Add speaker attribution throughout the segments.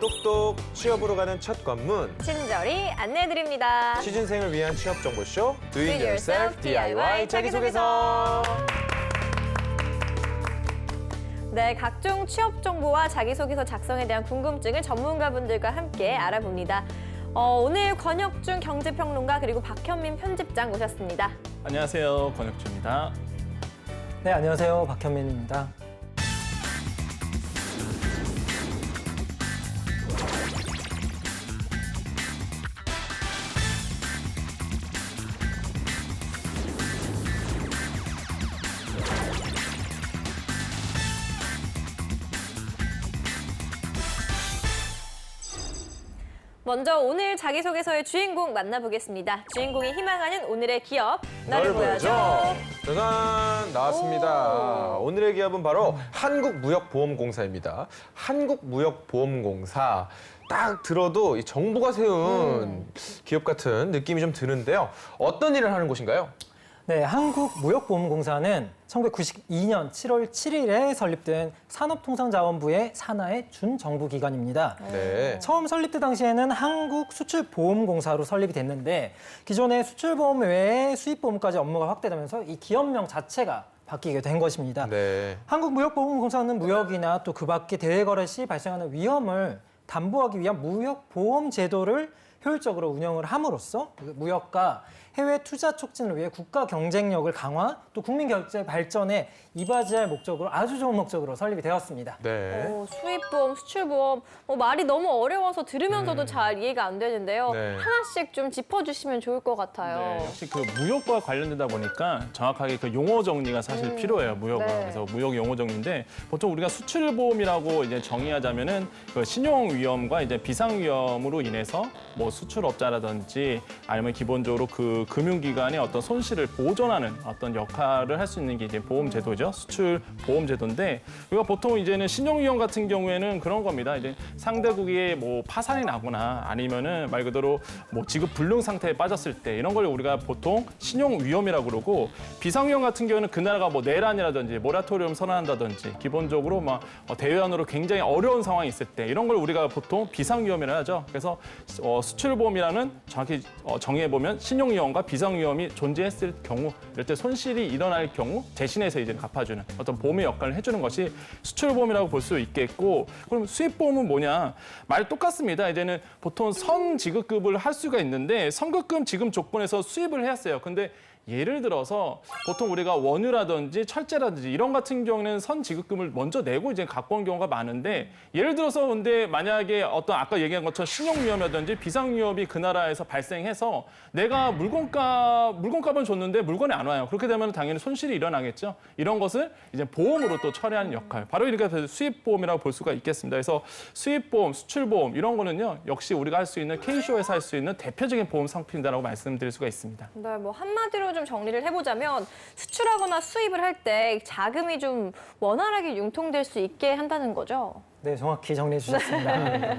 Speaker 1: 똑똑 취업으로 가는 첫 관문.
Speaker 2: 친절히 안내해드립니다.
Speaker 1: 취준생을 위한 취업 정보쇼
Speaker 2: Do it yourself DIY 자기소개서. 네, 각종 취업 정보와 자기소개서 작성에 대한 궁금증을 전문가분들과 함께 알아봅니다. 오늘 권혁준 경제평론가 그리고 박현민 편집장 모셨습니다.
Speaker 3: 안녕하세요, 권혁준입니다.
Speaker 4: 네, 안녕하세요. 박현민입니다.
Speaker 2: 먼저 오늘 자기소개서의 주인공 만나보겠습니다. 주인공이 희망하는 오늘의 기업, 너를 보여줘.
Speaker 1: 짜잔, 나왔습니다. 오늘의 기업은 바로 한국무역보험공사입니다. 한국무역보험공사. 딱 들어도 이 정부가 세운 기업 같은 느낌이 좀 드는데요. 어떤 일을 하는 곳인가요?
Speaker 4: 네, 한국무역보험공사는 1992년 7월 7일에 설립된 산업통상자원부의 산하의 준정부기관입니다.
Speaker 1: 네.
Speaker 4: 처음 설립 때 당시에는 한국수출보험공사로 설립이 됐는데 기존의 수출보험 외에 수입보험까지 업무가 확대되면서 이 기업명 자체가 바뀌게 된 것입니다.
Speaker 1: 네.
Speaker 4: 한국무역보험공사는 무역이나 또 그 밖의 대외거래 시 발생하는 위험을 담보하기 위한 무역보험 제도를 효율적으로 운영을 함으로써 무역과 해외 투자 촉진을 위해 국가 경쟁력을 강화, 또 국민 경제 발전에 이바지할 목적으로 아주 좋은 목적으로 설립이 되었습니다.
Speaker 1: 네.
Speaker 2: 수입보험, 수출보험, 말이 너무 어려워서 들으면서도 잘 이해가 안 되는데요.
Speaker 1: 네.
Speaker 2: 하나씩 좀 짚어주시면 좋을 것 같아요.
Speaker 3: 네, 역시 그 무역과 관련되다 보니까 정확하게 그 용어 정리가 사실 필요해요, 무역은.
Speaker 2: 네.
Speaker 3: 그래서 무역 용어 정리인데 보통 우리가 수출보험이라고 이제 정의하자면은 그 신용 위험과 이제 비상 위험으로 인해서 뭐 수출업자라든지 아니면 기본적으로 그 금융기관의 어떤 손실을 보전하는 어떤 역할을 할 수 있는 게 이제 보험제도죠. 수출 보험제도인데 우리가 보통 이제는 신용위험 같은 경우에는 그런 겁니다. 이제 상대국이 뭐 파산이 나거나 아니면은 말 그대로 뭐 지급 불능 상태에 빠졌을 때 이런 걸 우리가 보통 신용위험이라고 그러고 비상위험 같은 경우는 그 나라가 뭐 내란이라든지 모라토리엄 선언한다든지 기본적으로 막 대외환으로 굉장히 어려운 상황이 있을 때 이런 걸 우리가 보통 비상위험이라 하죠. 그래서 수출보험이라는 정확히 정의해보면 신용위험과 비상위험이 존재했을 경우 이럴 때 손실이 일어날 경우 대신해서 이제 갚아주는 어떤 보험의 역할을 해주는 것이 수출보험이라고 볼 수 있겠고 그럼 수입보험은 뭐냐? 말 똑같습니다. 이제는 보통 선지급급을 할 수가 있는데 선급금 지급 조건에서 수입을 했어요. 근데 예를 들어서 보통 우리가 원유라든지 철제라든지 이런 같은 경우는 선지급금을 먼저 내고 이제 갖고 온 경우가 많은데 예를 들어서 근데 만약에 어떤 아까 얘기한 것처럼 신용위험이라든지 비상위험이 그 나라에서 발생해서 내가 물건값은 줬는데 물건이 안 와요. 그렇게 되면 당연히 손실이 일어나겠죠. 이런 것을 이제 보험으로 또 처리하는 역할. 바로 이렇게 수입보험이라고 볼 수가 있겠습니다. 그래서 수입보험, 수출보험 이런 거는요. 역시 우리가 할 수 있는 K쇼에서 할 수 있는 대표적인 보험 상품이다라고 말씀드릴 수가 있습니다.
Speaker 2: 네, 뭐 한마디로 좀 정리를 해보자면 수출하거나 수입을 할 때 자금이 좀 원활하게 융통될 수 있게 한다는 거죠.
Speaker 4: 네, 정확히 정리해 주셨습니다.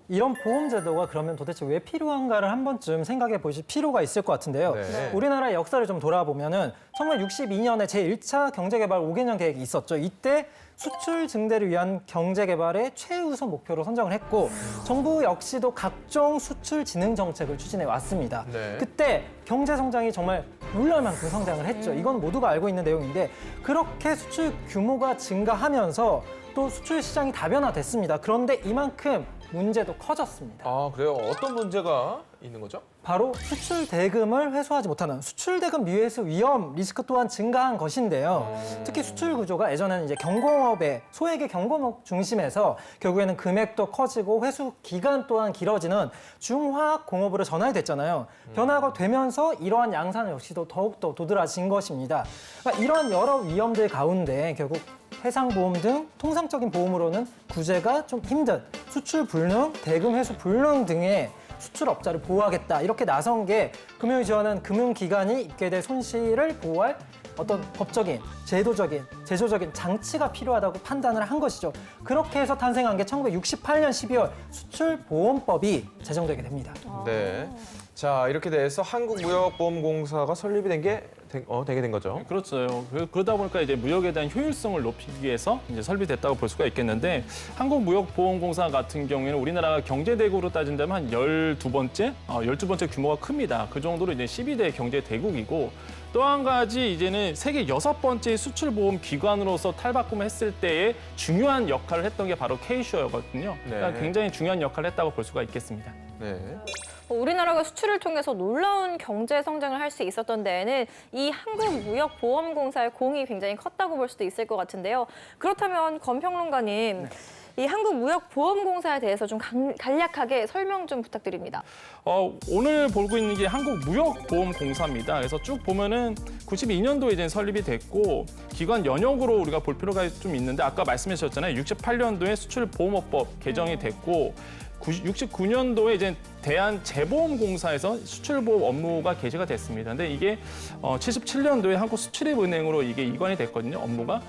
Speaker 4: 이런 보험 제도가 그러면 도대체 왜 필요한가를 한 번쯤 생각해 보실 필요가 있을 것 같은데요.
Speaker 1: 네.
Speaker 4: 우리나라의 역사를 좀 돌아보면은 1962년에 제1차 경제개발 5개년 계획이 있었죠. 이때 수출 증대를 위한 경제개발의 최우선 목표로 선정을 했고 정부 역시도 각종 수출 진흥 정책을 추진해 왔습니다.
Speaker 1: 네.
Speaker 4: 그때 경제 성장이 정말 놀랄 만큼 성장을 했죠. 이건 모두가 알고 있는 내용인데 그렇게 수출 규모가 증가하면서 또 수출 시장이 다변화됐습니다. 그런데 이만큼 문제도 커졌습니다.
Speaker 1: 아, 그래요? 어떤 문제가 있는 거죠?
Speaker 4: 바로 수출 대금을 회수하지 못하는 수출 대금 미회수 위험 리스크 또한 증가한 것인데요. 특히 수출 구조가 예전에는 이제 경공업의 소액의 경공업 중심에서 결국에는 금액도 커지고 회수 기간 또한 길어지는 중화학 공업으로 전환이 됐잖아요. 변화가 되면서 이러한 양상 역시도 더욱더 도드라진 것입니다. 그러니까 이러한 여러 위험들 가운데 결국 해상보험 등 통상적인 보험으로는 구제가 좀 힘든 수출 불능, 대금 회수 불능 등의 수출업자를 보호하겠다 이렇게 나선 게 금융을 지원하는 금융기관이 입게 될 손실을 보호할 어떤 법적인, 제도적인, 제조적인 장치가 필요하다고 판단을 한 것이죠. 그렇게 해서 탄생한 게 1968년 12월 수출보험법이 제정되게 됩니다.
Speaker 1: 네. 자, 이렇게 돼서 한국무역보험공사가 설립이 된 게 되게 된 거죠.
Speaker 3: 그렇죠. 그러다 보니까 이제 무역에 대한 효율성을 높이기 위해서 이제 설비됐다고 볼 수가 있겠는데 한국무역보험공사 같은 경우에는 우리나라가 경제대국으로 따진다면 한 12번째 규모가 큽니다. 그 정도로 이제 12대 경제대국이고 또 한 가지 이제는 세계 6번째 수출보험 기관으로서 탈바꿈했을 때에 중요한 역할을 했던 게 바로 K-슈어였거든요. 그러니까
Speaker 1: 네.
Speaker 3: 굉장히 중요한 역할을 했다고 볼 수가 있겠습니다.
Speaker 1: 네.
Speaker 2: 우리나라가 수출을 통해서 놀라운 경제 성장을 할 수 있었던 데에는 이 한국무역보험공사의 공이 굉장히 컸다고 볼 수도 있을 것 같은데요. 그렇다면 권평론가님, 이 한국무역보험공사에 대해서 좀 간략하게 설명 좀 부탁드립니다.
Speaker 3: 오늘 보고 있는 게 한국무역보험공사입니다. 그래서 쭉 보면은 92년도에 이제 설립이 됐고 기관 연역으로 우리가 볼 필요가 좀 있는데 아까 말씀해 주셨잖아요. 68년도에 수출보험업법 개정이 됐고 69년도에 이제 대한재보험공사에서 수출보험 업무가 개시가 됐습니다. 근데 이게 77년도에 한국수출입은행으로 이게 이관이 됐거든요, 업무가.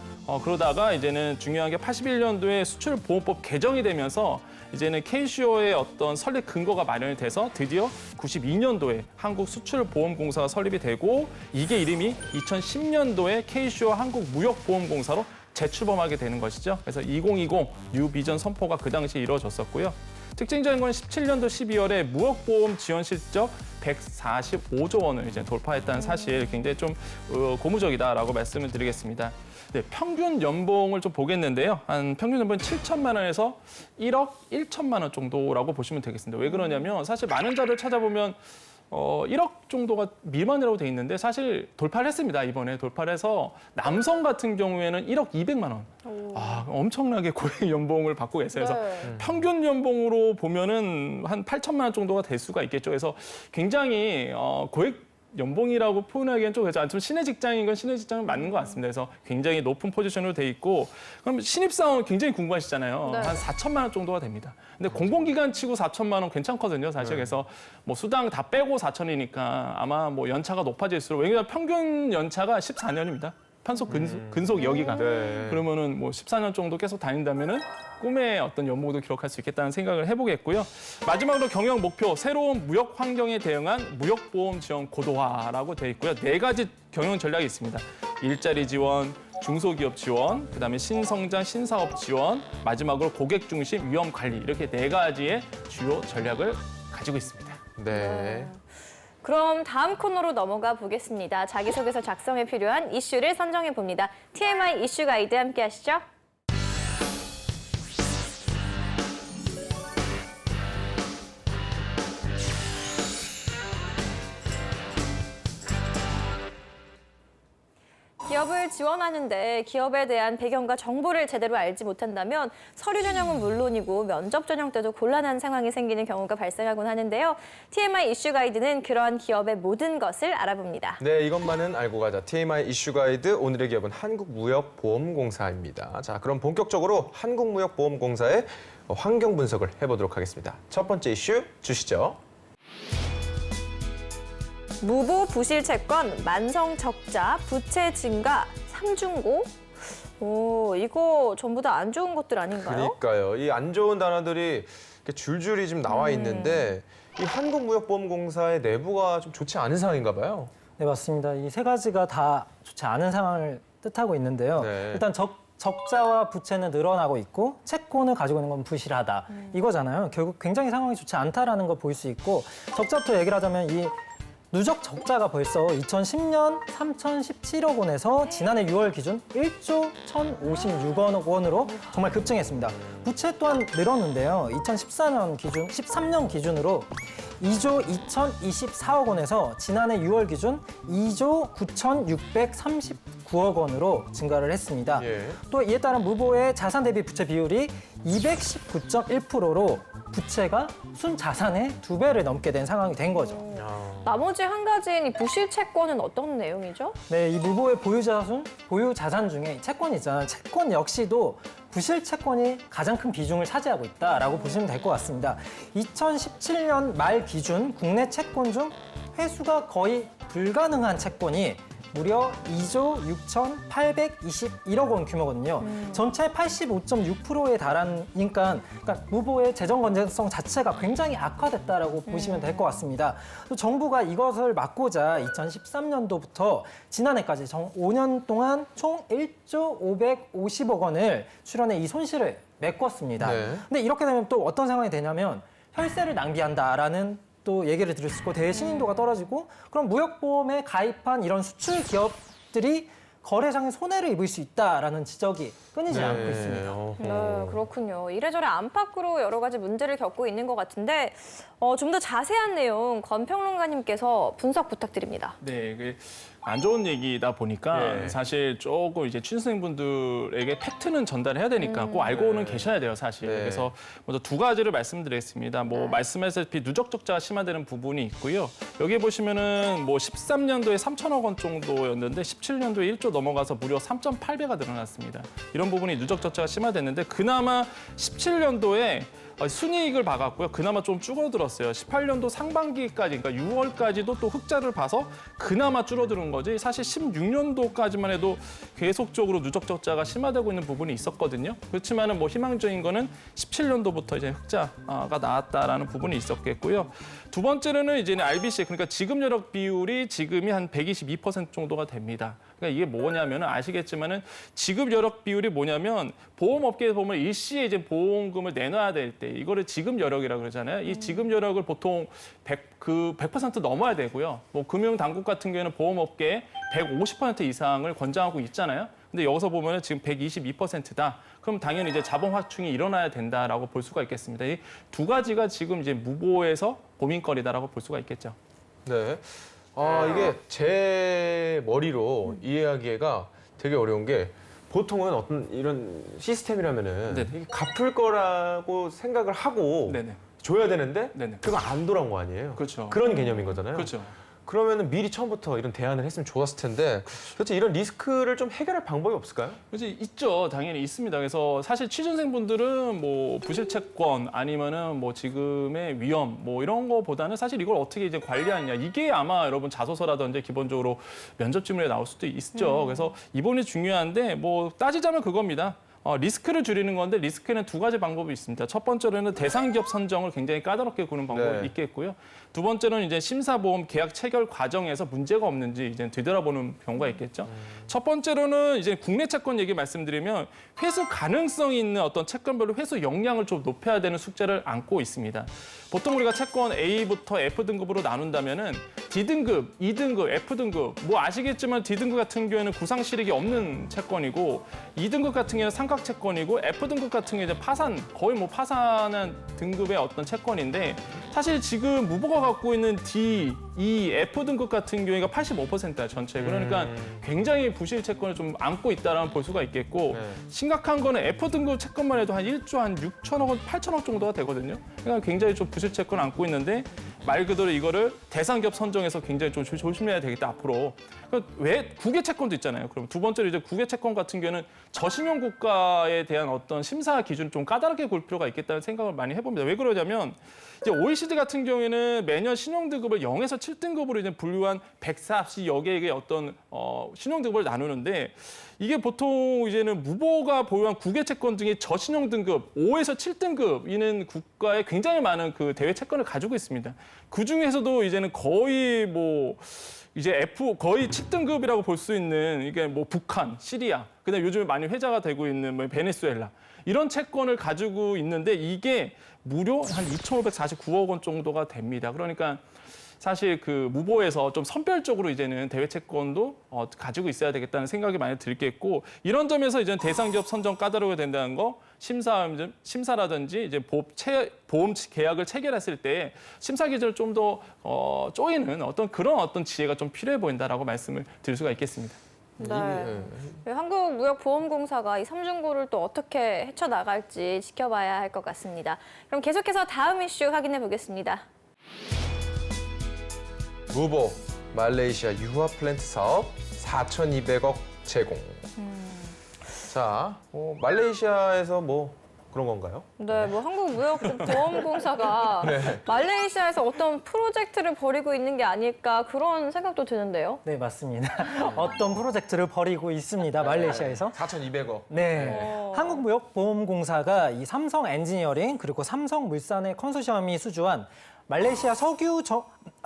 Speaker 3: 그러다가 이제는 중요한 게 81년도에 수출보험법 개정이 되면서 이제는 K-슈어의 어떤 설립 근거가 마련이 돼서 드디어 92년도에 한국수출보험공사가 설립이 되고 이게 이름이 2010년도에 K-슈어 한국무역보험공사로 재출범하게 되는 것이죠. 그래서 2020 뉴비전 선포가 그 당시에 이루어졌었고요. 특징적인 건 17년도 12월에 무역보험 지원 실적 145조 원을 이제 돌파했다는 사실 굉장히 좀 고무적이다라고 말씀을 드리겠습니다. 네, 평균 연봉을 좀 보겠는데요. 한 평균 연봉 7천만 원에서 1억 1천만 원 정도라고 보시면 되겠습니다. 왜 그러냐면 사실 많은 자료를 찾아보면 1억 정도가 미만이라고 돼 있는데 사실 돌파를 했습니다. 이번에 돌파를 해서 남성 같은 경우에는 1억 200만 원. 엄청나게 고액 연봉을 받고 계세요. 그래서
Speaker 2: 네.
Speaker 3: 평균 연봉으로 보면은 한 8천만 원 정도가 될 수가 있겠죠. 그래서 굉장히 고액 연봉이라고 표현하기엔 좀 그렇지 않지만 신의 직장인 건 신의 직장은 맞는 것 같습니다. 그래서 굉장히 높은 포지션으로 돼 있고 그럼 신입사원 굉장히 궁금하시잖아요.
Speaker 2: 네.
Speaker 3: 한 4천만 원 정도가 됩니다. 근데 공공기관 치고 4천만 원 괜찮거든요. 사실 그래서 뭐 수당 다 빼고 4천이니까 아마 뭐 연차가 높아질수록 왜냐하면 평균 연차가 14년입니다. 편속 근속 여기가.
Speaker 1: 네.
Speaker 3: 그러면은 뭐 14년 정도 계속 다닌다면은 꿈의 어떤 연봉도 기록할 수 있겠다는 생각을 해보겠고요. 마지막으로 경영 목표, 새로운 무역 환경에 대응한 무역보험 지원 고도화라고 돼 있고요. 4가지 경영 전략이 있습니다. 일자리 지원, 중소기업 지원, 그다음에 신성장, 신사업 지원, 마지막으로 고객 중심 위험 관리 이렇게 4가지의 주요 전략을 가지고 있습니다.
Speaker 1: 네.
Speaker 2: 그럼 다음 코너로 넘어가 보겠습니다. 자기소개서 작성에 필요한 이슈를 선정해 봅니다. TMI 이슈 가이드 함께 하시죠. 기업을 지원하는데 기업에 대한 배경과 정보를 제대로 알지 못한다면 서류 전형은 물론이고 면접 전형 때도 곤란한 상황이 생기는 경우가 발생하곤 하는데요. TMI 이슈 가이드는 그런 기업의 모든 것을 알아봅니다.
Speaker 1: 네, 이것만은 알고 가자. TMI 이슈 가이드, 오늘의 기업은 한국무역보험공사입니다. 자, 그럼 본격적으로 한국무역보험공사의 환경 분석을 해보도록 하겠습니다. 첫 번째 이슈 주시죠.
Speaker 2: 무보 부실 채권, 만성 적자, 부채 증가, 상중고. 이거 전부 다 안 좋은 것들 아닌가요?
Speaker 1: 그러니까요. 이 안 좋은 단어들이 이렇게 줄줄이 좀 나와 있는데 이 한국무역보험공사의 내부가 좀 좋지 않은 상황인가 봐요.
Speaker 4: 네, 맞습니다. 이 3가지가 다 좋지 않은 상황을 뜻하고 있는데요.
Speaker 1: 네.
Speaker 4: 일단 적자와 부채는 늘어나고 있고 채권을 가지고 있는 건 부실하다. 이거잖아요. 결국 굉장히 상황이 좋지 않다라는 걸 볼 수 있고 적자부터 얘기를 하자면 이 누적 적자가 벌써 2010년 3,017억 원에서 지난해 6월 기준 1조 1,056억 원으로 정말 급증했습니다. 부채 또한 늘었는데요. 13년 기준으로 2조 2,024억 원에서 지난해 6월 기준 2조 9,639억 원으로 증가를 했습니다.
Speaker 1: 예.
Speaker 4: 또 이에 따른 무보의 자산 대비 부채 비율이 219.1%로 부채가 순자산의 2배를 넘게 된 상황이 된 거죠.
Speaker 2: 나머지 한 가지인 이 부실 채권은 어떤 내용이죠?
Speaker 4: 네, 이 무보의 보유 자산 중에 채권이 있잖아요. 채권 역시도 부실 채권이 가장 큰 비중을 차지하고 있다라고 보시면 될 것 같습니다. 2017년 말 기준 국내 채권 중 회수가 거의 불가능한 채권이 무려 2조 6,821억 원 규모거든요. 전체 85.6%에 달하니까 그러니까 무보의 재정 건전성 자체가 굉장히 악화됐다라고 보시면 될 것 같습니다. 또 정부가 이것을 막고자 2013년도부터 지난해까지 5년 동안 총 1조 550억 원을 출연해 이 손실을 메꿨습니다.
Speaker 1: 네.
Speaker 4: 근데 이렇게 되면 또 어떤 상황이 되냐면 혈세를 낭비한다라는 또 얘기를 들을 수 있고 대외 신인도가 떨어지고 그럼 무역보험에 가입한 이런 수출 기업들이 거래상의 손해를 입을 수 있다라는 지적이 끊이지 않고 있습니다.
Speaker 1: 어허.
Speaker 2: 네, 그렇군요. 이래저래 안팎으로 여러 가지 문제를 겪고 있는 것 같은데 좀 더 자세한 내용 권평론가님께서 분석 부탁드립니다.
Speaker 3: 네, 안 좋은 얘기다 보니까
Speaker 1: 예.
Speaker 3: 사실 조금 이제 취준생분들에게 팩트는 전달해야 되니까 꼭 알고는 계셔야 돼요, 사실.
Speaker 1: 네.
Speaker 3: 그래서 먼저 두 가지를 말씀드리겠습니다. 뭐 말씀하셨다시피 누적 적자가 심화되는 부분이 있고요. 여기 보시면은 뭐 13년도에 3천억 원 정도였는데 17년도에 1조 넘어가서 무려 3.8배가 늘어났습니다. 이런 부분이 누적 적자가 심화됐는데 그나마 17년도에 순이익을 봐갖고요. 그나마 좀 줄어들었어요. 18년도 상반기까지, 그러니까 6월까지도 또 흑자를 봐서 그나마 줄어드는 거지. 사실 16년도까지만 해도 계속적으로 누적 적자가 심화되고 있는 부분이 있었거든요. 그렇지만은 뭐 희망적인 거는 17년도부터 이제 흑자가 나왔다라는 부분이 있었겠고요. 두 번째로는 이제는 RBC, 그러니까 지급 여력 비율이 지금이 한 122% 정도가 됩니다. 그러니까 이게 뭐냐면 아시겠지만은 지급 여력 비율이 뭐냐면 보험업계에 보면 일시에 이제 보험금을 내놔야 될 때 이거를 지급 여력이라고 그러잖아요. 이 지급 여력을 보통 100% 넘어야 되고요. 뭐 금융 당국 같은 경우에는 보험업계에 150% 이상을 권장하고 있잖아요. 근데 여기서 보면은 지금 122%다. 그럼 당연히 이제 자본 확충이 일어나야 된다라고 볼 수가 있겠습니다. 이 두 가지가 지금 이제 무보에서 고민거리다라고 볼 수가 있겠죠.
Speaker 1: 네. 이게 제 머리로 이해하기가 되게 어려운 게 보통은 어떤 이런 시스템이라면은
Speaker 3: 네네.
Speaker 1: 이게 갚을 거라고 생각을 하고
Speaker 3: 네네.
Speaker 1: 줘야 되는데
Speaker 3: 네네.
Speaker 1: 그거 안 돌아온 거 아니에요?
Speaker 3: 그렇죠.
Speaker 1: 그런 개념인 거잖아요.
Speaker 3: 그렇죠.
Speaker 1: 그러면은 미리 처음부터 이런 대안을 했으면 좋았을 텐데 도대체 이런 리스크를 좀 해결할 방법이 없을까요?
Speaker 3: 그렇지 있죠. 당연히 있습니다. 그래서 사실 취준생분들은 뭐 부실 채권 아니면은 뭐 지금의 위험 뭐 이런 거보다는 사실 이걸 어떻게 이제 관리하느냐 이게 아마 여러분 자소서라든지 기본적으로 면접 질문에 나올 수도 있죠. 그래서 이번이 중요한데 뭐 따지자면 그겁니다. 리스크를 줄이는 건데 리스크에는 두 가지 방법이 있습니다. 첫 번째로는 대상 기업 선정을 굉장히 까다롭게 구는 방법이
Speaker 1: 네.
Speaker 3: 있겠고요. 두 번째로는 이제 심사보험 계약 체결 과정에서 문제가 없는지 이제 되돌아보는 경우가 있겠죠. 첫 번째로는 이제 국내 채권 얘기 말씀드리면 회수 가능성이 있는 어떤 채권별로 회수 역량을 좀 높여야 되는 숙제를 안고 있습니다. 보통 우리가 채권 A부터 F등급으로 나눈다면은 D등급, E등급, F등급 뭐 아시겠지만 D등급 같은 경우에는 구상 실익이 없는 채권이고 E등급 같은 경우에는 삼각 채권이고 F등급 같은 경우에는 파산, 거의 뭐 파산한 등급의 어떤 채권인데 사실 지금 무보가 갖고 있는 D, E, F등급 같은 경우가 85%야 전체. 그러니까 굉장히 부실 채권을 좀 안고 있다라는 볼 수가 있겠고
Speaker 1: 네.
Speaker 3: 심각한 거는 F등급 채권만 해도 한 1조 한 6천억 원, 8천억 정도가 되거든요. 그러니까 굉장히 좀 부실 채권을 안고 있는데 말 그대로 이거를 대상기업 선정에서 굉장히 좀 조심해야 되겠다 앞으로. 그러니까 왜 국외 채권도 있잖아요. 그럼 두 번째로 이제 국외 채권 같은 경우는 저신용 국가에 대한 어떤 심사 기준을 좀 까다롭게 볼 필요가 있겠다는 생각을 많이 해봅니다. 왜 그러냐면 이제 OECD 같은 경우에는 매년 신용등급을 0에서 7등급으로 이제 분류한 140여 개의 어떤 신용등급을 나누는데 이게 보통 이제는 무보가 보유한 국외 채권 중에 저신용 등급 5에서 7등급이는 국가에 굉장히 많은 그 대외 채권을 가지고 있습니다. 그 중에서도 이제는 거의 뭐 이제 거의 7등급이라고 볼 수 있는 이게 뭐 북한, 시리아, 그다음에 요즘에 많이 회자가 되고 있는 뭐 베네수엘라 이런 채권을 가지고 있는데 이게 무려 한 2,549억 원 정도가 됩니다. 그러니까 사실 그 무보에서 좀 선별적으로 이제는 대외 채권도 가지고 있어야 되겠다는 생각이 많이 들겠고 이런 점에서 이제 대상 기업 선정 까다로워야 된다는 거 심사라든지 이제 보험 계약을 체결했을 때 심사 기준을 좀 더 쪼이는 그런 어떤 지혜가 좀 필요해 보인다라고 말씀을 드릴 수가 있겠습니다.
Speaker 2: 네. 한국무역보험공사가 이 삼중고를 또 어떻게 헤쳐나갈지 지켜봐야 할 것 같습니다. 그럼 계속해서 다음 이슈 확인해 보겠습니다.
Speaker 1: 무보 말레이시아 유화 플랜트 사업 4,200억 제공. 자, 말레이시아에서 뭐 그런 건가요?
Speaker 2: 네, 뭐 한국무역보험공사가 말레이시아에서 어떤 프로젝트를 벌이고 있는 게 아닐까 그런 생각도 드는데요.
Speaker 4: 네, 맞습니다. 어떤 프로젝트를 벌이고 있습니다. 말레이시아에서.
Speaker 1: 4,200억.
Speaker 4: 네. 한국무역보험공사가 이 삼성 엔지니어링 그리고 삼성물산의 컨소시엄이 수주한 말레이시아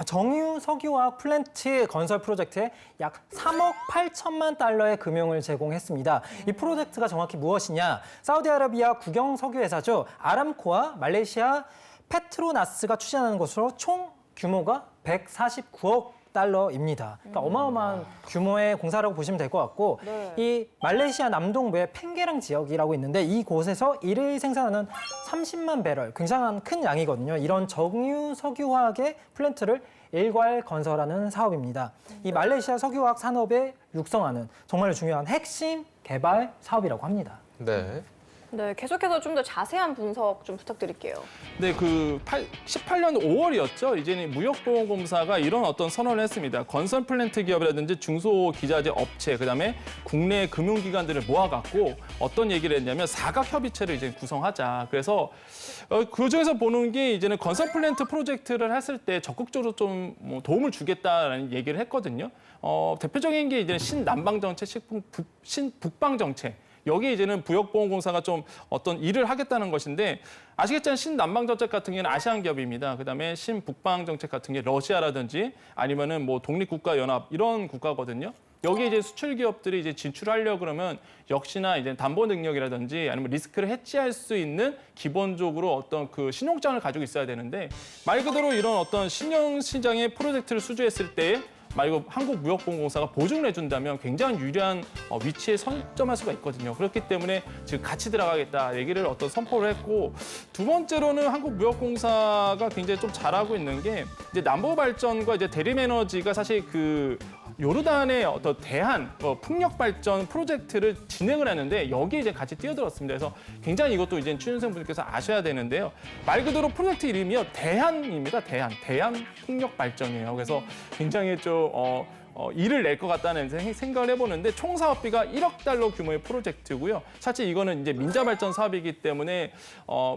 Speaker 4: 정유 석유화학 플랜트 건설 프로젝트에 약 3억 8천만 달러의 금융을 제공했습니다. 이 프로젝트가 정확히 무엇이냐? 사우디아라비아 국영 석유회사죠. 아람코와 말레이시아 페트로나스가 추진하는 것으로 총 규모가 149억 달러입니다. 그러니까 어마어마한 규모의 공사라고 보시면 될 것 같고
Speaker 2: 네.
Speaker 4: 이 말레이시아 남동부의 팽게랑 지역이라고 있는데 이곳에서 일일 생산하는 30만 배럴, 굉장한 큰 양이거든요. 이런 정유 석유화학의 플랜트를 일괄 건설하는 사업입니다. 이 말레이시아 석유화학 산업에 육성하는 정말 중요한 핵심 개발 사업이라고 합니다.
Speaker 1: 네.
Speaker 2: 네, 계속해서 좀 더 자세한 분석 좀 부탁드릴게요.
Speaker 3: 네, 18년 5월이었죠. 이제는 무역보험공사가 이런 어떤 선언을 했습니다. 건설 플랜트 기업이라든지 중소기자재 업체, 그다음에 국내 금융기관들을 모아갖고 어떤 얘기를 했냐면 사각협의체를 이제 구성하자. 그래서 그중에서 보는 게 이제는 건설 플랜트 프로젝트를 했을 때 적극적으로 좀 뭐 도움을 주겠다라는 얘기를 했거든요. 대표적인 게 이제 신남방정책, 신북방정책. 여기 이제는 무역보험공사가 좀 어떤 일을 하겠다는 것인데 아시겠지만 신남방정책 같은 경우는 아시안 기업입니다. 그다음에 신북방정책 같은 게 러시아라든지 아니면은 뭐 독립국가연합 이런 국가거든요. 여기 이제 수출 기업들이 이제 진출하려 그러면 역시나 이제 담보 능력이라든지 아니면 리스크를 해지할 수 있는 기본적으로 어떤 그 신용장을 가지고 있어야 되는데 말 그대로 이런 어떤 신용 시장의 프로젝트를 수주했을 때 말고 한국무역보험공사가 보증을 해준다면 굉장히 유리한 위치에 선점할 수가 있거든요. 그렇기 때문에 지금 같이 들어가겠다 얘기를 어떤 선포를 했고 두 번째로는 한국무역공사가 굉장히 좀 잘하고 있는 게 이제 남부발전과 이제 대림에너지가 사실 그 요르단의 어떤 대한 풍력 발전 프로젝트를 진행을 했는데 여기에 이제 같이 뛰어들었습니다. 그래서 굉장히 이것도 이제 취준생분들께서 아셔야 되는데요. 말 그대로 프로젝트 이름이요 대한입니다. 대한 풍력 발전이에요. 그래서 굉장히 좀 일을 낼 것 같다는 생각을 해보는데 총 사업비가 1억 달러 규모의 프로젝트고요. 사실 이거는 이제 민자 발전 사업이기 때문에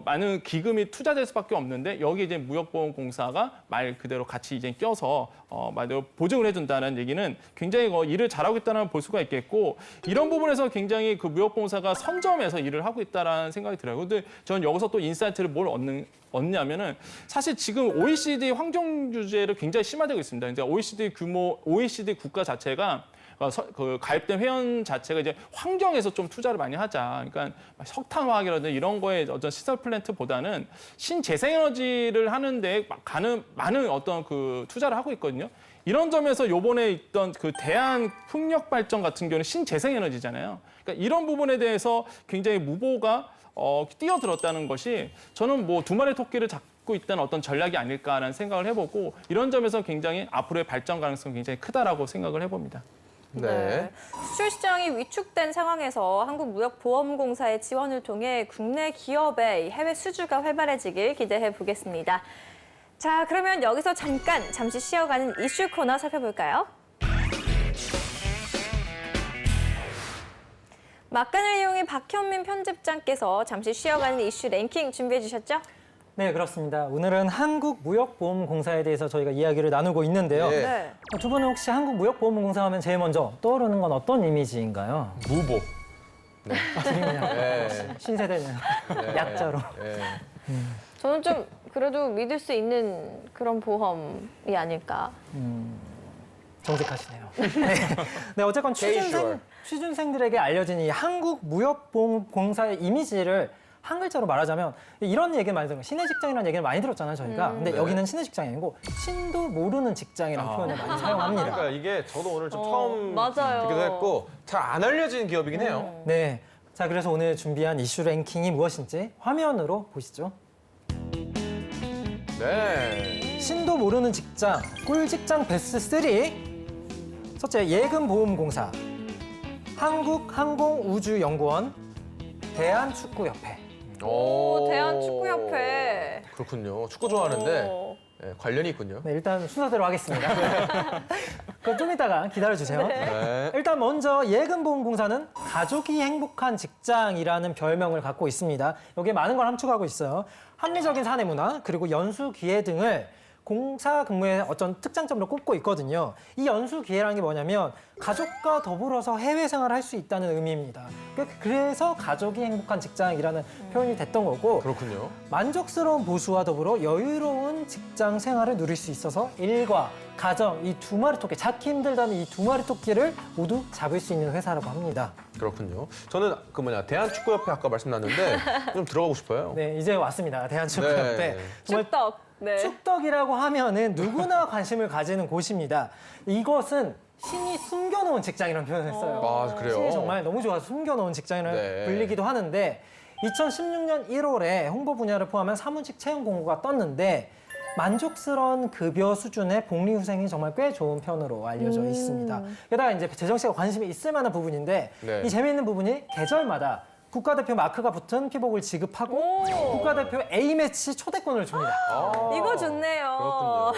Speaker 3: 많은 기금이 투자될 수밖에 없는데 여기 이제 무역보험공사가 말 그대로 같이 이제 껴서 말대로 보증을 해준다는 얘기는 굉장히 일을 잘하고 있다는 볼 수가 있겠고 이런 부분에서 굉장히 그 무역보험사가 선점해서 일을 하고 있다는 생각이 들어요. 근데 저는 여기서 또 인사이트를 뭘 얻냐면은 사실 지금 OECD 환경 규제를 굉장히 심화되고 있습니다. 이제 OECD 국가 자체가 그 가입된 회원 자체가 이제 환경에서 좀 투자를 많이 하자. 그러니까 석탄화학이라든지 이런 거에 어떤 시설 플랜트보다는 신재생에너지를 하는데 많은 어떤 그 투자를 하고 있거든요. 이런 점에서 요번에 있던 그 대한 풍력 발전 같은 경우는 신재생에너지잖아요. 그러니까 이런 부분에 대해서 굉장히 무보가 뛰어들었다는 것이 저는 뭐 두 마리 토끼를 잡고 있다는 어떤 전략이 아닐까라는 생각을 해보고 이런 점에서 굉장히 앞으로의 발전 가능성이 굉장히 크다라고 생각을 해봅니다.
Speaker 1: 네.
Speaker 2: 수출 시장이 위축된 상황에서 한국무역보험공사의 지원을 통해 국내 기업의 해외 수주가 활발해지길 기대해 보겠습니다. 자, 그러면 여기서 잠시 쉬어가는 이슈 코너 살펴볼까요? 막간을 이용해 박현민 편집장께서 잠시 쉬어가는 이슈 랭킹 준비해 주셨죠?
Speaker 4: 네, 그렇습니다. 오늘은 한국무역보험공사에 대해서 저희가 이야기를 나누고 있는데요.
Speaker 1: 네.
Speaker 2: 네.
Speaker 4: 두 분은 혹시 한국무역보험공사 하면 제일 먼저 떠오르는 건 어떤 이미지인가요?
Speaker 1: 무보.
Speaker 4: 그냥
Speaker 1: 네.
Speaker 4: 신세대는 약자로.
Speaker 1: 네.
Speaker 2: 저는 좀 그래도 믿을 수 있는 그런 보험이 아닐까.
Speaker 4: 정직하시네요. 네, 어쨌건
Speaker 1: K-Sure.
Speaker 4: 취준생들에게 알려진 이 한국무역보험공사의 이미지를 한 글자로 말하자면 이런 얘기를 많이 들어요. 신의 직장이라는 얘기를 많이 들었잖아요, 저희가. 근데
Speaker 1: 네.
Speaker 4: 여기는 신의 직장이 아니고 신도 모르는 직장이라는 표현을 많이 사용합니다.
Speaker 1: 그러니까 이게 저도 오늘 좀 처음
Speaker 2: 맞아요.
Speaker 1: 듣기도 했고 잘 안 알려진 기업이긴 해요.
Speaker 4: 네. 자, 그래서 오늘 준비한 이슈 랭킹이 무엇인지 화면으로 보시죠.
Speaker 1: 네.
Speaker 4: 신도 모르는 직장, 꿀직장 베스트 3. 첫째, 예금보험공사, 한국항공우주연구원, 대한축구협회.
Speaker 2: 오, 대한축구협회.
Speaker 1: 그렇군요. 축구 좋아하는데
Speaker 2: 오.
Speaker 1: 네, 관련이 있군요.
Speaker 4: 네, 일단 순서대로 하겠습니다. 그건 좀 이따가 기다려주세요.
Speaker 1: 네.
Speaker 4: 일단 먼저 예금보험공사는 가족이 행복한 직장이라는 별명을 갖고 있습니다. 여기에 많은 걸 함축하고 있어요. 합리적인 사내 문화, 그리고 연수 기회 등을 공사 근무의 어떤 특장점으로 꼽고 있거든요. 이 연수 기회라는 게 뭐냐면 가족과 더불어서 해외 생활을 할 수 있다는 의미입니다. 그래서 가족이 행복한 직장이라는 표현이 됐던 거고
Speaker 1: 그렇군요.
Speaker 4: 만족스러운 보수와 더불어 여유로운 직장 생활을 누릴 수 있어서 일과 가정 이 두 마리 토끼, 잡기 힘들다는 이 두 마리 토끼를 모두 잡을 수 있는 회사라고 합니다.
Speaker 1: 그렇군요. 저는 대한축구협회 아까 말씀났는데 좀 들어가고 싶어요.
Speaker 4: 네, 이제 왔습니다. 대한축구협회.
Speaker 1: 네.
Speaker 4: 정말
Speaker 2: 축덕. 네.
Speaker 4: 축덕이라고 하면은 누구나 관심을 가지는 곳입니다. 이것은 신이 숨겨놓은 직장이라는 표현을 했어요.
Speaker 1: 아, 그래요?
Speaker 4: 신이 정말 너무 좋아서 숨겨놓은 직장이라고
Speaker 1: 네.
Speaker 4: 불리기도 하는데 2016년 1월에 홍보 분야를 포함한 사무직 채용 공고가 떴는데 만족스러운 급여 수준의 복리 후생이 정말 꽤 좋은 편으로 알려져 있습니다. 게다가 이제 재정 씨가 관심이 있을 만한 부분인데
Speaker 1: 네.
Speaker 4: 이 재미있는 부분이 계절마다 국가대표 마크가 붙은 피복을 지급하고
Speaker 2: 오.
Speaker 4: 국가대표 A매치 초대권을 줍니다.
Speaker 2: 이거 좋네요.
Speaker 1: 그렇군요.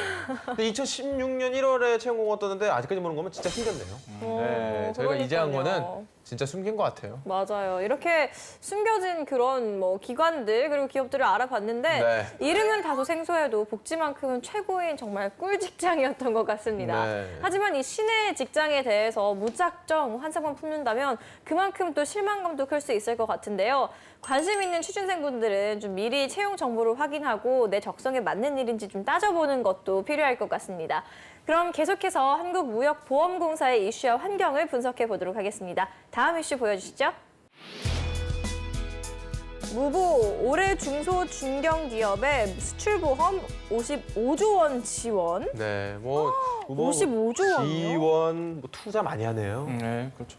Speaker 1: 근데 2016년 1월에 채용 공고가 떴는데 아직까지 모르는 거면 진짜 숨겼네요. 네, 저희가 이제 한
Speaker 2: 그러니까요.
Speaker 1: 거는 진짜 숨긴 것 같아요.
Speaker 2: 맞아요. 이렇게 숨겨진 그런 뭐 기관들 그리고 기업들을 알아봤는데
Speaker 1: 네.
Speaker 2: 이름은 다소 생소해도 복지만큼은 최고인 정말 꿀 직장이었던 것 같습니다.
Speaker 1: 네.
Speaker 2: 하지만 이 신의 직장에 대해서 무작정 환상만 품는다면 그만큼 또 실망감도 클 수 있을 것 같은데요. 관심 있는 취준생분들은 좀 미리 채용 정보를 확인하고 내 적성에 맞는 일인지 좀 따져보는 것도 필요할 것 같습니다. 그럼 계속해서 한국무역보험공사의 이슈와 환경을 분석해 보도록 하겠습니다. 다음 이슈 보여주시죠. 무보 올해 중소 중견 기업의 수출보험 55조 원 지원.
Speaker 1: 네, 뭐
Speaker 2: 55조 원이요?
Speaker 1: 지원, 뭐 투자 많이 하네요.
Speaker 3: 네, 그렇죠.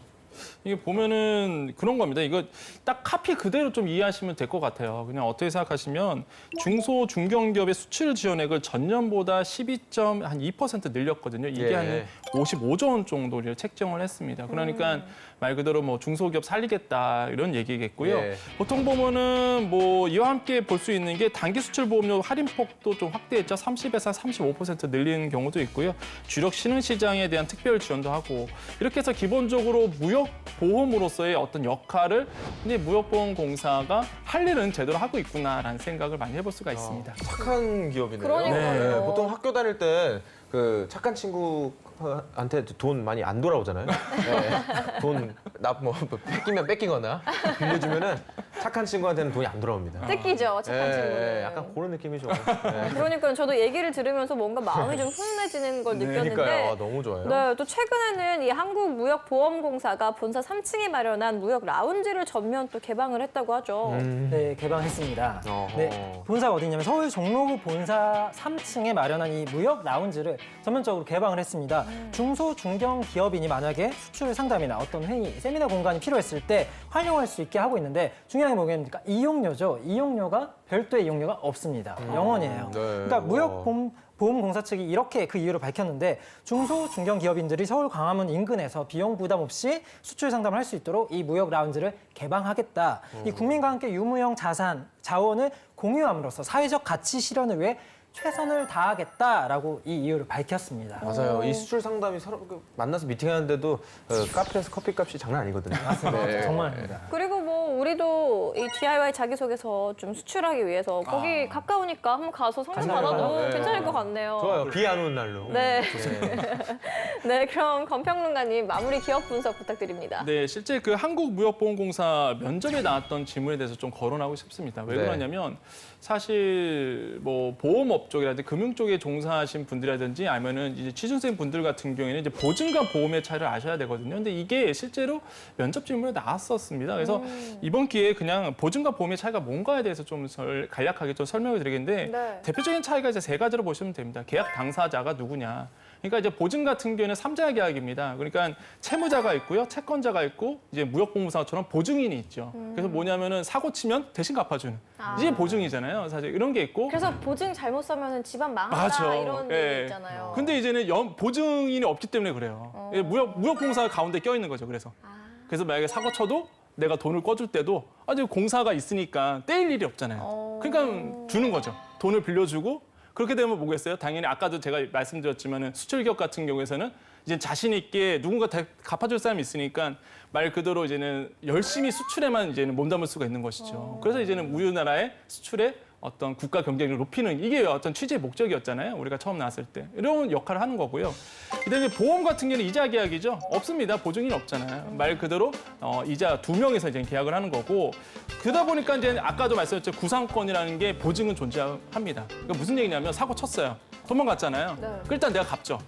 Speaker 3: 이게 보면은 그런 겁니다. 이거 딱 카피 그대로 좀 이해하시면 될 것 같아요. 그냥 어떻게 생각하시면 중소 중견기업의 수출 지원액을 전년보다 12.2% 늘렸거든요. 이게
Speaker 1: 예.
Speaker 3: 한 55조 원 정도를 책정을 했습니다. 그러니까 말 그대로 뭐 중소기업 살리겠다 이런 얘기겠고요.
Speaker 1: 예.
Speaker 3: 보통 보면은 뭐 이와 함께 볼 수 있는 게 단기 수출 보험료 할인폭도 좀 확대했죠. 30에서 35% 늘리는 경우도 있고요. 주력 신흥 시장에 대한 특별 지원도 하고 이렇게 해서 기본적으로 무역 보험으로서의 어떤 역할을 이제 무역보험공사가 할 일은 제대로 하고 있구나라는 생각을 많이 해볼 수가 있습니다.
Speaker 1: 착한 기업이네요.
Speaker 2: 그러니까요.
Speaker 1: 보통 학교 다닐 때 그 착한 친구한테 돈 많이 안 돌아오잖아요. 네. 뭐 뺏기면 뺏기거나 빌려주면은 착한 친구한테는 돈이 안 돌아옵니다.
Speaker 2: 뜯기죠, 착한 친구는.
Speaker 1: 약간 그런 느낌이죠. 네.
Speaker 2: 그러니까 저도 얘기를 들으면서 뭔가 마음이 좀 훈훈해지는 걸 느꼈는데
Speaker 1: 그러니까요. 아, 너무 좋아요.
Speaker 2: 네, 또 최근에는 이 한국무역보험공사가 본사 3층에 마련한 무역 라운지를 전면 또 개방을 했다고 하죠.
Speaker 4: 네, 개방했습니다.
Speaker 1: 어허.
Speaker 4: 네, 본사가 어디냐면 서울 종로구 본사 3층에 마련한 이 무역 라운지를 전면적으로 개방을 했습니다. 중소 중견 기업인이 만약에 수출 상담이나 어떤 회의, 세미나 공간이 필요했을 때 활용할 수 있게 하고 있는데 중요한 게 뭐겠습니까? 이용료죠. 이용료가 별도의 이용료가 없습니다. 0원이에요.
Speaker 1: 네.
Speaker 4: 그러니까 무역보험공사 측이 이렇게 그 이유를 밝혔는데 중소 중견 기업인들이 서울 광화문 인근에서 비용 부담 없이 수출 상담을 할 수 있도록 이 무역 라운지를 개방하겠다. 이 국민과 함께 유무형 자원을 공유함으로써 사회적 가치 실현을 위해 최선을 다하겠다라고 이 이유를 밝혔습니다.
Speaker 1: 맞아요. 이 수출 상담이 서로 만나서 미팅하는데도 카페에서 커피값이 장난 아니거든요. 네.
Speaker 4: 정말입니다.
Speaker 2: 그리고 뭐 우리도 이 DIY 자기소개서 좀 수출하기 위해서 거기 가까우니까 한번 가서 상담 받아도
Speaker 1: 네.
Speaker 2: 괜찮을 것 같네요.
Speaker 1: 좋아요. 비 안 오는 날로.
Speaker 2: 네.
Speaker 1: 네.
Speaker 2: 네, 그럼 권평론가님 마무리 기업 분석 부탁드립니다.
Speaker 3: 네, 실제 그 한국무역보험공사 면접에 나왔던 질문에 대해서 좀 거론하고 싶습니다. 왜
Speaker 1: 네.
Speaker 3: 그러냐면 사실 뭐 보험업 쪽이라든지 금융 쪽에 종사하신 분들이라든지 아니면은 이제 취준생 분들 같은 경우에는 이제 보증과 보험의 차이를 아셔야 되거든요. 근데 이게 실제로 면접 질문에 나왔었습니다. 그래서 이번 기회에 그냥 보증과 보험의 차이가 뭔가에 대해서 좀 간략하게 좀 설명을 드리겠는데
Speaker 2: 네.
Speaker 3: 대표적인 차이가 이제 세 가지로 보시면 됩니다. 계약 당사자가 누구냐. 그러니까 이제 보증 같은 경우에는 3자 계약입니다. 그러니까 채무자가 있고요, 채권자가 있고 이제 무역보험사처럼 보증인이 있죠. 그래서 뭐냐면은 사고 치면 대신 갚아주는 이게 보증이잖아요. 사실 이런 게 있고.
Speaker 2: 그래서 보증 잘못 써면 집안 망한다
Speaker 3: 맞아.
Speaker 2: 이런
Speaker 3: 예.
Speaker 2: 얘기 있잖아요.
Speaker 3: 근데 이제는 보증인이 없기 때문에 그래요. 무역공사가 가운데 껴있는 거죠. 그래서 만약에 사고 쳐도 내가 돈을 꿔줄 때도 아직 공사가 있으니까 떼일 일이 없잖아요. 그러니까 주는 거죠. 돈을 빌려주고 그렇게 되면 뭐겠어요? 당연히 아까도 제가 말씀드렸지만 수출기업 같은 경우에서는 이제 자신 있게 누군가 다 갚아줄 사람이 있으니까 말 그대로 이제는 열심히 수출에만 이제는 몸담을 수가 있는 것이죠. 그래서 이제는 우리나라의 수출에 어떤 국가 경쟁력을 높이는 이게 어떤 취지의 목적이었잖아요. 우리가 처음 나왔을 때. 이런 역할을 하는 거고요. 그다음에 보험 같은 경우는 이자 계약이죠. 없습니다. 보증인 없잖아요. 말 그대로 이자 2명이서 이제 계약을 하는 거고 그러다 보니까 이제 아까도 말씀드렸죠. 구상권이라는 게 보증은 존재합니다. 그러니까 무슨 얘기냐면 사고 쳤어요. 도망갔잖아요.
Speaker 2: 네.
Speaker 3: 일단 내가 갚죠.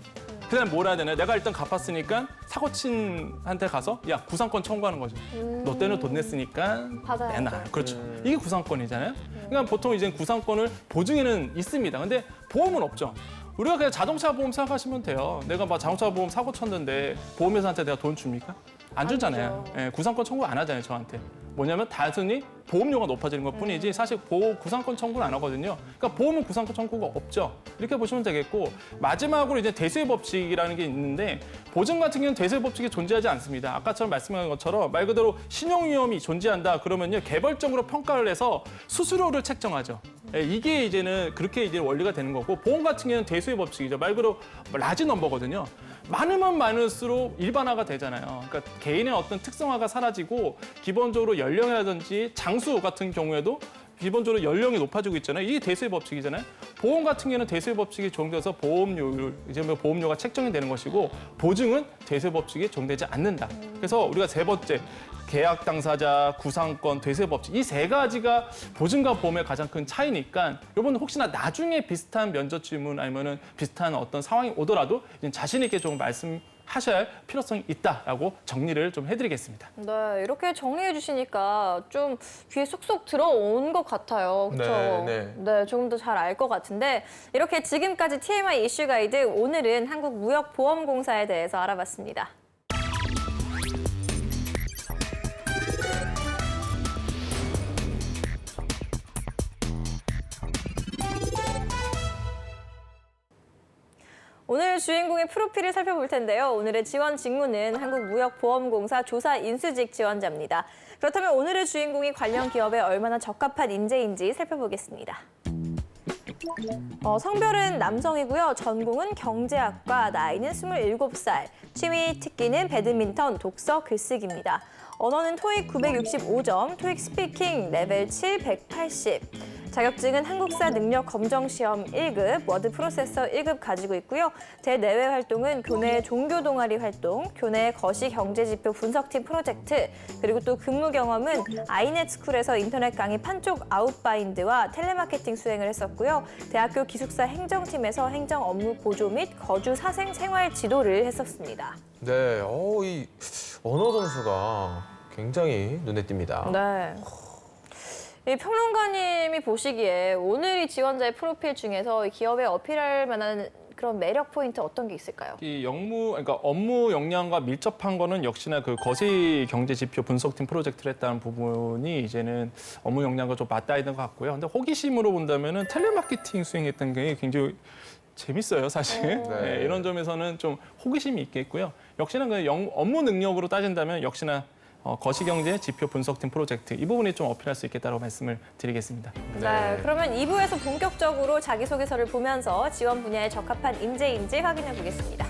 Speaker 3: 그다음에 뭘 해야 되나? 내가 일단 갚았으니까 사고 친한테 가서 야 구상권 청구하는 거죠. 너 때는 돈 냈으니까
Speaker 2: 받아야죠.
Speaker 3: 내놔. 그렇죠. 이게 구상권이잖아요. 그러니까 보통 이제 구상권을 보증에는 있습니다. 근데 보험은 없죠. 우리가 그냥 자동차 보험 생각하시면 돼요. 내가 막 자동차 보험 사고 쳤는데 보험회사한테 내가 돈 줍니까? 안 주잖아요. 예, 구상권 청구 안 하잖아요, 저한테. 뭐냐면 단순히 보험료가 높아지는 것뿐이지 사실 구상권 청구는 안 하거든요. 그러니까 보험은 구상권 청구가 없죠. 이렇게 보시면 되겠고 마지막으로 이제 대수의 법칙이라는 게 있는데 보증 같은 경우는 대수의 법칙이 존재하지 않습니다. 아까처럼 말씀한 것처럼 말 그대로 신용 위험이 존재한다 그러면요 개별적으로 평가를 해서 수수료를 책정하죠. 예, 이게 이제는 그렇게 이제 원리가 되는 거고 보험 같은 경우는 대수의 법칙이죠. 말 그대로 라지 넘버거든요. 많으면 많을수록 일반화가 되잖아요. 그러니까 개인의 어떤 특성화가 사라지고 기본적으로 연령이라든지 장수 같은 경우에도 기본적으로 연령이 높아지고 있잖아요. 이게 대수의 법칙이잖아요. 보험 같은 경우는 대수의 법칙이 적용돼서 보험료율, 이제 뭐 보험료가 책정이 되는 것이고 보증은 대수의 법칙이 적용되지 않는다. 그래서 우리가 세 번째 계약 당사자, 구상권, 대수의 법칙 이 세 가지가 보증과 보험의 가장 큰 차이니까 여러분 혹시나 나중에 비슷한 면접 질문 아니면은 비슷한 어떤 상황이 오더라도 자신 있게 좀 말씀하셔야 할 필요성이 있다라고 정리를 좀 해드리겠습니다.
Speaker 2: 네, 이렇게 정리해 주시니까 좀 귀에 쏙쏙 들어온 것 같아요. 그렇죠?
Speaker 1: 네.
Speaker 2: 조금 더 잘 알 것 같은데 이렇게 지금까지 TMI 이슈 가이드 오늘은 한국무역보험공사에 대해서 알아봤습니다. 오늘 주인공의 프로필을 살펴볼 텐데요. 오늘의 지원 직무는 한국무역보험공사 조사 인수직 지원자입니다. 그렇다면 오늘의 주인공이 관련 기업에 얼마나 적합한 인재인지 살펴보겠습니다. 성별은 남성이고요. 전공은 경제학과, 나이는 27살, 취미 특기는 배드민턴, 독서, 글쓰기입니다. 언어는 토익 965점, 토익 스피킹 레벨 7 180. 자격증은 한국사 능력 검정 시험 1급, 워드 프로세서 1급 가지고 있고요. 대내외 활동은 교내 종교 동아리 활동, 교내 거시 경제지표 분석팀 프로젝트, 그리고 또 근무 경험은 아이넷 스쿨에서 인터넷 강의 판촉 아웃바인드와 텔레마케팅 수행을 했었고요. 대학교 기숙사 행정팀에서 행정 업무 보조 및 거주 사생 생활 지도를 했었습니다.
Speaker 1: 네, 이 언어 점수가 굉장히 눈에 띕니다.
Speaker 2: 네. 이 평론가님이 보시기에 오늘 이 지원자의 프로필 중에서 이 기업에 어필할 만한 그런 매력 포인트 어떤 게 있을까요?
Speaker 3: 이 그러니까 업무 역량과 밀접한 거는 역시나 그 거시 경제 지표 분석팀 프로젝트를 했다는 부분이 이제는 업무 역량과 좀 맞닿아 있는 것 같고요. 근데 호기심으로 본다면은 텔레마케팅 수행했던 게 굉장히 재밌어요, 사실. 네, 이런 점에서는 좀 호기심이 있겠고요. 역시나 그 업무 능력으로 따진다면 역시나 거시경제 지표 분석팀 프로젝트 이 부분이 좀 어필할 수 있겠다고 말씀을 드리겠습니다.
Speaker 2: 네, 그러면 2부에서 본격적으로 자기소개서를 보면서 지원 분야에 적합한 인재인지 확인해 보겠습니다.